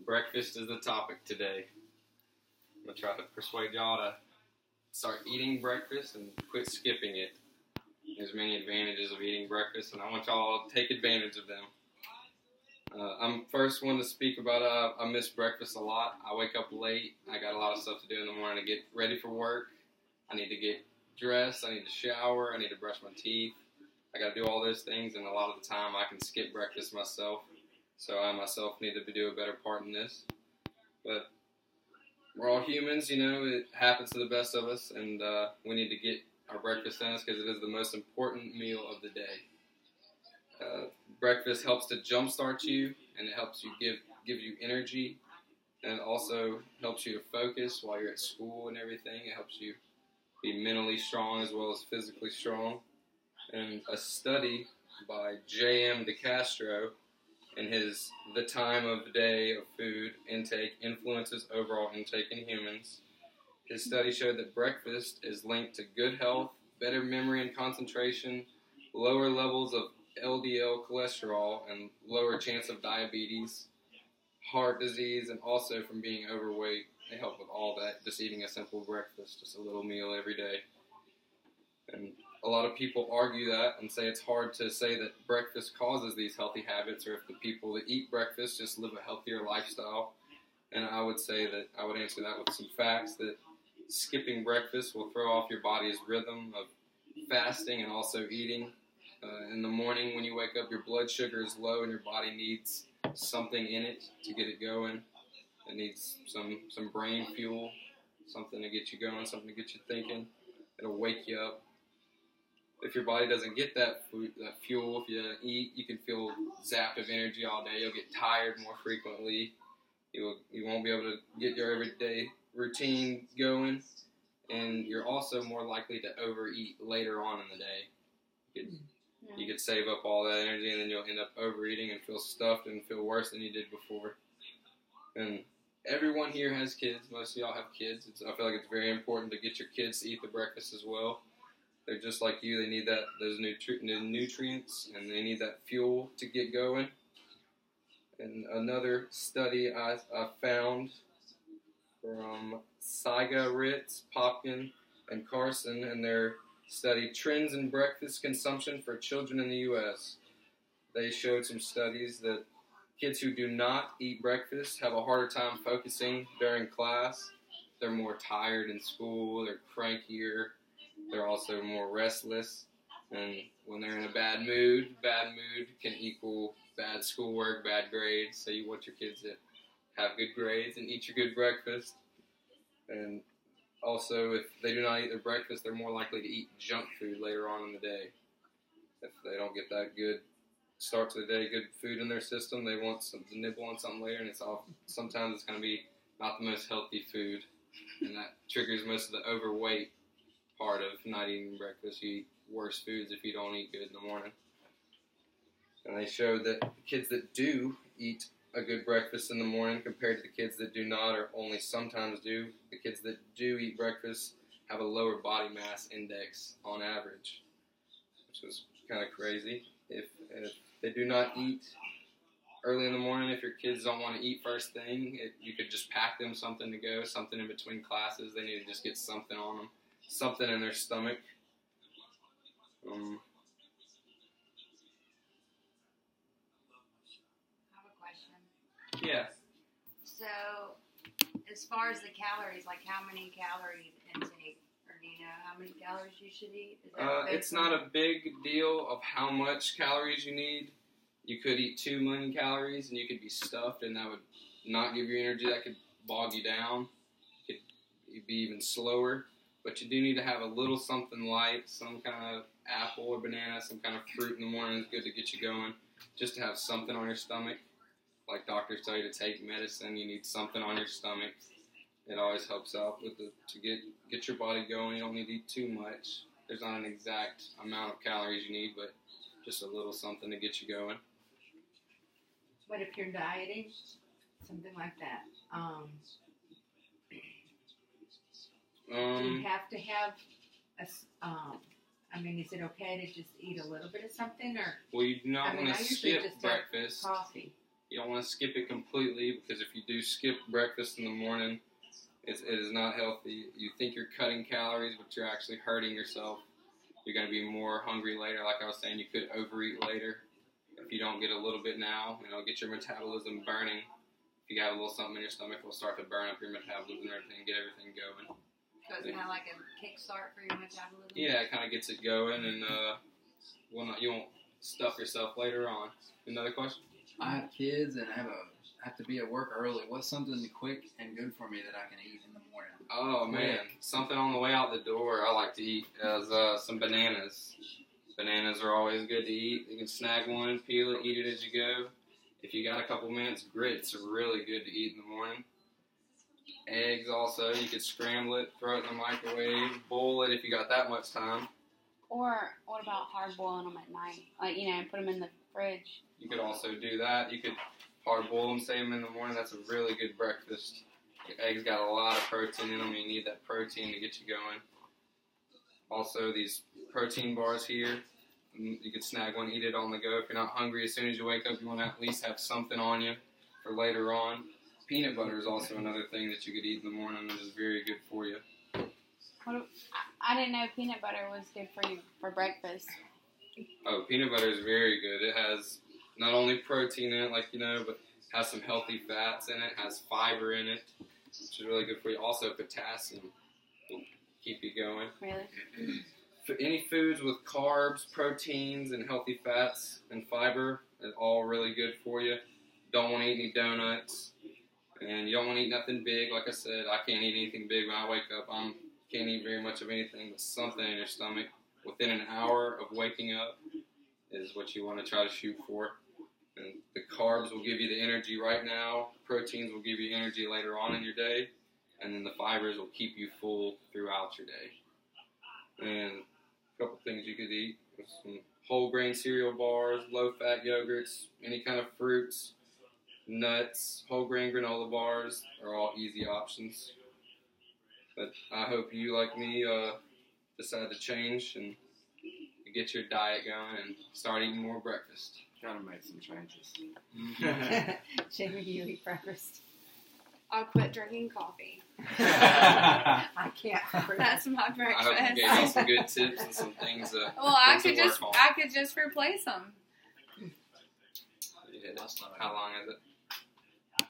Breakfast is the topic today. I'm going to try to persuade y'all to start eating breakfast and quit skipping it. There's many advantages of eating breakfast, and I want y'all to take advantage of them. I'm first one to speak about I miss breakfast a lot. I wake up late. I got a lot of stuff to do in the morning to get ready for work. I need to get dressed. I need to shower. I need to brush my teeth. I got to do all those things, and a lot of the time I can skip breakfast myself. So I myself need to do a better part in this. But we're all humans, you know, it happens to the best of us, and we need to get our breakfast in us because it is the most important meal of the day. Breakfast helps to jumpstart you, and it helps you give you energy, and it also helps you to focus while you're at school and everything. It helps you be mentally strong as well as physically strong. And a study by J.M. DeCastro in his The Time of Day of Food Intake Influences Overall Intake in Humans. His study showed that breakfast is linked to good health, better memory and concentration, lower levels of LDL cholesterol, and lower chance of diabetes, heart disease, and also from being overweight. They help with all that, just eating a simple breakfast, just a little meal every day. And a lot of people argue that and say it's hard to say that breakfast causes these healthy habits, or if the people that eat breakfast just live a healthier lifestyle. And I would say that I would answer that with some facts, that skipping breakfast will throw off your body's rhythm of fasting and also eating. In the morning when you wake up, your blood sugar is low and your body needs something in it to get it going. It needs some brain fuel, something to get you going, something to get you thinking. It'll wake you up. If your body doesn't get that fuel, if you eat, you can feel zapped of energy all day. You'll get tired more frequently. You won't be able to get your everyday routine going. And you're also more likely to overeat later on in the day. You could save up all that energy, and then you'll end up overeating and feel stuffed and feel worse than you did before. And everyone here has kids. Most of y'all have kids. I feel like it's very important to get your kids to eat the breakfast as well. They're just like you. They need those nutrients, and they need that fuel to get going. And another study I found from Saiga, Ritz, Popkin, and Carson, and their study Trends in Breakfast Consumption for Children in the U.S. They showed some studies that kids who do not eat breakfast have a harder time focusing during class. They're more tired in school. They're crankier. They're also more restless, and when they're in a bad mood can equal bad schoolwork, bad grades. So you want your kids to have good grades and eat your good breakfast. And also, if they do not eat their breakfast, they're more likely to eat junk food later on in the day. If they don't get that good start to the day, good food in their system, they want to nibble on something later, and sometimes it's going to be not the most healthy food, and that triggers most of the overweight part of not eating breakfast. You eat worse foods if you don't eat good in the morning. And they showed that the kids that do eat a good breakfast in the morning compared to the kids that do not, or only sometimes do, the kids that do eat breakfast have a lower body mass index on average, which was kind of crazy. If they do not eat early in the morning, if your kids don't want to eat first thing, you could just pack them something to go, something in between classes. They need to just get something on them, something in their stomach. I have a question. Yeah. So, as far as the calories, like how many calories intake, or do you know how many calories you should eat? It's not a big deal of how much calories you need. You could eat 2 million calories and you could be stuffed, and that would not give you energy. That could bog you down. You'd be even slower. But you do need to have a little something light, some kind of apple or banana, some kind of fruit in the morning is good to get you going. Just to have something on your stomach. Like doctors tell you to take medicine, you need something on your stomach. It always helps out to get your body going. You don't need to eat too much. There's not an exact amount of calories you need, but just a little something to get you going. What if you're dieting? Something like that. Do you have to have is it okay to just eat a little bit of something, or? Well, you do not want to skip breakfast. Coffee. You don't want to skip it completely, because if you do skip breakfast in the morning, it is not healthy. You think you're cutting calories, but you're actually hurting yourself. You're going to be more hungry later. Like I was saying, you could overeat later. If you don't get a little bit now, get your metabolism burning. If you have a little something in your stomach, it'll start to burn up your metabolism and everything, get everything going. So it's kind of like a kickstart for your metabolism? Yeah, it kind of gets it going, and you won't stuff yourself later on. Another question? I have kids and I have to be at work early. What's something quick and good for me that I can eat in the morning? Oh man, something on the way out the door I like to eat is some bananas. Bananas are always good to eat. You can snag one, peel it, eat it as you go. If you got a couple minutes, grits are really good to eat in the morning. Eggs also, you could scramble it, throw it in the microwave, boil it if you got that much time. Or what about hard boiling them at night? Like, put them in the fridge. You could also do that. You could hard boil them, save them in the morning. That's a really good breakfast. Eggs got a lot of protein in them. You need that protein to get you going. Also, these protein bars here, you could snag one, eat it on the go. If you're not hungry, as soon as you wake up, you want to at least have something on you for later on. Peanut butter is also another thing that you could eat in the morning that is very good for you. I didn't know peanut butter was good for you for breakfast. Oh, peanut butter is very good. It has not only protein in it, but has some healthy fats in it, has fiber in it, which is really good for you. Also, potassium will keep you going. Really? Any foods with carbs, proteins, and healthy fats and fiber is all really good for you. Don't want to eat any donuts, and you don't want to eat nothing big. Like I said, I can't eat anything big when I wake up. Can't eat very much of anything, but something in your stomach within an hour of waking up is what you want to try to shoot for. And the carbs will give you the energy right now. Proteins will give you energy later on in your day. And then the fibers will keep you full throughout your day. And a couple things you could eat. Some whole grain cereal bars, low-fat yogurts, any kind of fruits, nuts, whole grain granola bars are all easy options. But I hope you, like me, decide to change and get your diet going and start eating more breakfast. Gotta make some changes. Jamie, do you eat breakfast? I'll quit drinking coffee. I can't. That's my breakfast. I hope you gave me some good tips and some things. Well, I things to could work on. just replace them. Yeah, how long is it?